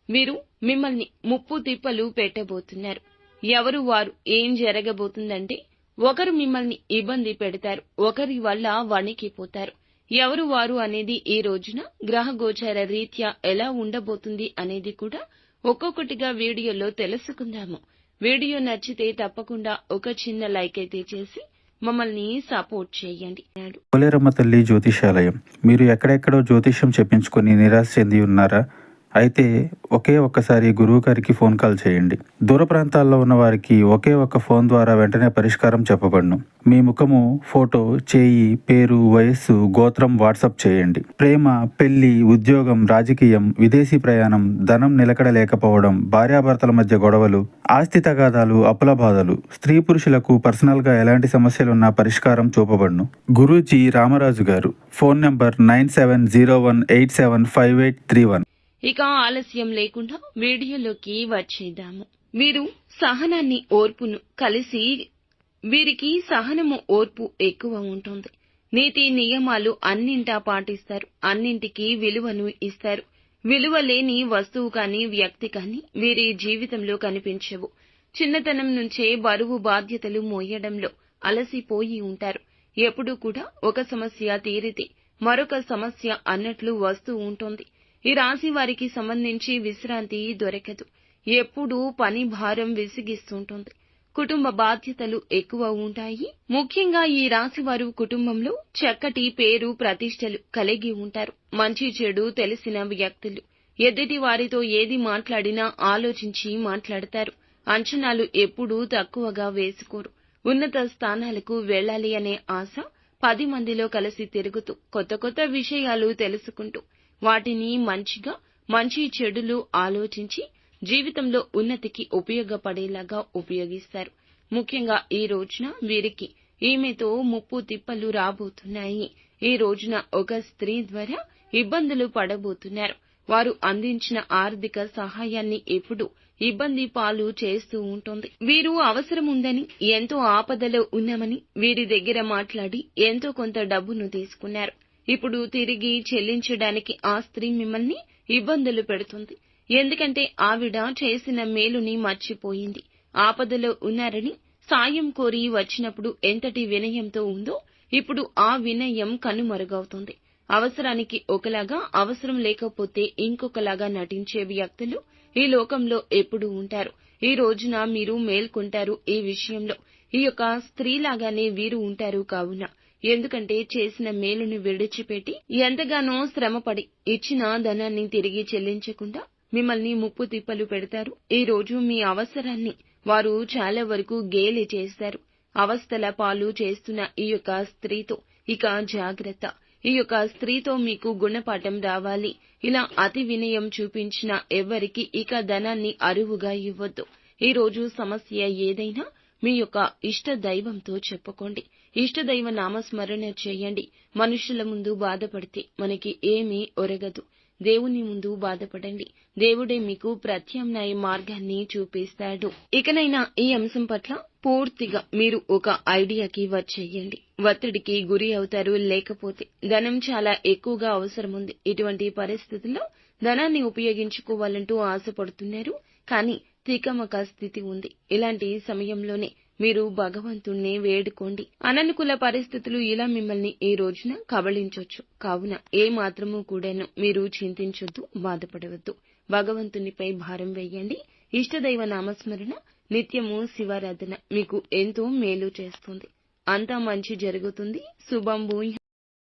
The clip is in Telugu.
వీరు మిమ్మల్ని ముప్పు తిప్పలు పెట్టబోతున్నారు. ఎవరు వారు ఏం జరగబోతుందంటే ఒకరు మిమ్మల్ని ఇబ్బంది పెడతారు, ఒకరి వల్ల వణికిపోతారు. ఎవరు వారు అనేది ఈ రోజున గ్రహ గోచార రీత్యా ఎలా ఉండబోతుంది అనేది కూడా ఒక్కొక్కటిగా వీడియోలో తెలుసుకుందాము. వీడియో నచ్చితే తప్పకుండా ఒక చిన్న లైక్ అయితే చేసి మమ్మల్ని సపోర్ట్ చేయండి. పోలేరమ్మ తల్లి జ్యోతిషాలయం. మీరు ఎక్కడెక్కడో జ్యోతిష్యం చెప్పించుకొని నిరాశ చెంది ఉన్నారా? అయితే ఒక్కసారి గురువు గారికి ఫోన్ కాల్ చేయండి. దూర ప్రాంతాల్లో ఉన్న వారికి ఒక్క ఫోన్ ద్వారా వెంటనే పరిష్కారం చెప్పబడును. మీ ముఖము, ఫోటో, చేయి, పేరు, వయస్సు, గోత్రం వాట్సాప్ చేయండి. ప్రేమ, పెళ్లి, ఉద్యోగం, రాజకీయం, విదేశీ ప్రయాణం, ధనం నిలకడ లేకపోవడం, భార్యాభర్తల మధ్య గొడవలు, ఆస్తి తగాదాలు, అప్పుల బాధలు, స్త్రీ పురుషులకు పర్సనల్ గా ఎలాంటి సమస్యలున్నా పరిష్కారం చూపబడును. గురూజీ రామరాజు గారు. Phone number 9701875831. ఇక ఆలస్యం లేకుండా వీడియోలోకి వచ్చేద్దాము. వీరు సహనాన్ని, ఓర్పును కలిసి వీరికి సహనము, ఓర్పు ఎక్కువ ఉంటుంది. నీతి నియమాలు అన్నింటా పాటిస్తారు. అన్నింటికీ విలువను ఇస్తారు. విలువ లేని వస్తువు కానీ వ్యక్తి కానీ వీరి జీవితంలో కనిపించవు. చిన్నతనం నుంచే బరువు బాధ్యతలు మోయడంలో అలసిపోయి ఉంటారు. ఎప్పుడూ కూడా ఒక సమస్య తీరితే మరొక సమస్య అన్నట్లు వస్తూ ఉంటుంది. ఈ రాశి వారికి సంబంధించి విశ్రాంతి దొరకదు. ఎప్పుడూ పని భారం విసిగిస్తుంటుంది. కుటుంబ బాధ్యతలు ఎక్కువ ఉంటాయి. ముఖ్యంగా ఈ రాశి వారు కుటుంబంలో చక్కటి పేరు ప్రతిష్టలు కలిగి ఉంటారు. మంచి చెడు తెలిసిన వ్యక్తులు. ఎదుటి వారితో ఏది మాట్లాడినా ఆలోచించి మాట్లాడతారు. అంచనాలు ఎప్పుడూ తక్కువగా వేసుకోరు. ఉన్నత స్థానాలకు వెళ్లాలి అనే ఆశ 10 మందిలో కలిసి తిరుగుతూ కొత్త విషయాలు తెలుసుకుంటూ వాటిని మంచి చెడులు ఆలోచించి జీవితంలో ఉన్నతికి ఉపయోగపడేలాగా ఉపయోగిస్తారు. ముఖ్యంగా ఈ రోజున వీరికి ఈమెతో ముప్పు తిప్పలు రాబోతున్నాయి. ఈ రోజున ఒక స్త్రీ ద్వారా ఇబ్బందులు పడబోతున్నారు. వారు అందించిన ఆర్థిక సహాయాన్ని ఎప్పుడు ఇబ్బంది పాలు చేస్తూ ఉంటుంది. వీరు అవసరం ఉందని, ఎంతో ఆపదలో ఉన్నామని వీరి దగ్గర మాట్లాడి ఎంతో కొంత డబ్బును తీసుకున్నారు. ఇప్పుడు తిరిగి చెల్లించడానికి ఆ స్త్రీ మిమ్మల్ని ఇబ్బందులు పెడుతుంది. ఎందుకంటే ఆవిడ చేసిన మేలుని మర్చిపోయింది. ఆపదలో ఉన్నారని సాయం కోరి వచ్చినప్పుడు ఎంతటి వినయంతో ఉందో ఇప్పుడు ఆ వినయం కనుమరుగవుతుంది. అవసరానికి ఒకలాగా, అవసరం లేకపోతే ఇంకొకలాగా నటించే వ్యక్తులు ఈ లోకంలో ఎప్పుడూ ఉంటారు. ఈ రోజున మీరు మేల్కొంటారు. ఈ విషయంలో ఈ యొక్క స్త్రీలాగానే వీరు ఉంటారు. కావున ఎందుకంటే చేసిన మేలుని విడిచిపెట్టి ఎంతగానో శ్రమపడి ఇచ్చిన ధనాన్ని తిరిగి చెల్లించకుండా మిమ్మల్ని ముప్పు తిప్పలు పెడతారు. ఈ రోజు మీ అవసరాన్ని వారు చాలా వరకు గేలి చేస్తారు. అవస్థల పాలు చేస్తున్న ఈ యొక్క స్త్రీతో ఇక జాగ్రత్త. ఈ యొక్క స్త్రీతో మీకు గుణపాఠం రావాలి. ఇలా అతి వినయం చూపించిన ఎవ్వరికి ఇక ధనాన్ని అరువుగా ఇవ్వొద్దు. ఈ రోజు సమస్య ఏదైనా మీ యొక్క ఇష్ట దైవంతో చెప్పుకోండి. ఇష్టదైవ నామస్మరణ చేయండి. మనుషుల ముందు బాధపడితే మనకి ఏమీ ఒరగదు. దేవుని ముందు బాధపడండి. దేవుడే మీకు ప్రత్యామ్నాయ మార్గాన్ని చూపిస్తాడు. ఇకనైనా ఈ అంశం పట్ల పూర్తిగా మీరు ఒక ఐడియాకి వచ్చేయండి. ఒత్తిడికి గురి అవుతారు. లేకపోతే ధనం చాలా ఎక్కువగా అవసరం ఉంది. ఇటువంటి పరిస్థితుల్లో ధనాన్ని ఉపయోగించుకోవాలంటూ ఆశపడుతున్నారు. కానీ తికమక స్థితి ఉంది. ఇలాంటి సమయంలోనే మీరు భగవంతుణ్ణి వేడుకోండి. అననుకూల పరిస్థితులు ఇలా మిమ్మల్ని ఈ రోజున కబళించొచ్చు. కావున ఏ మాత్రమూ కూడాను మీరు చింతించొద్దు, బాధపడవద్దు. భగవంతునిపై భారం వేయండి. ఇష్టదైవ నామస్మరణ, నిత్యము శివారాధన మీకు ఎంతో మేలు చేస్తుంది. అంతా మంచి జరుగుతుంది. శుభం భూయః.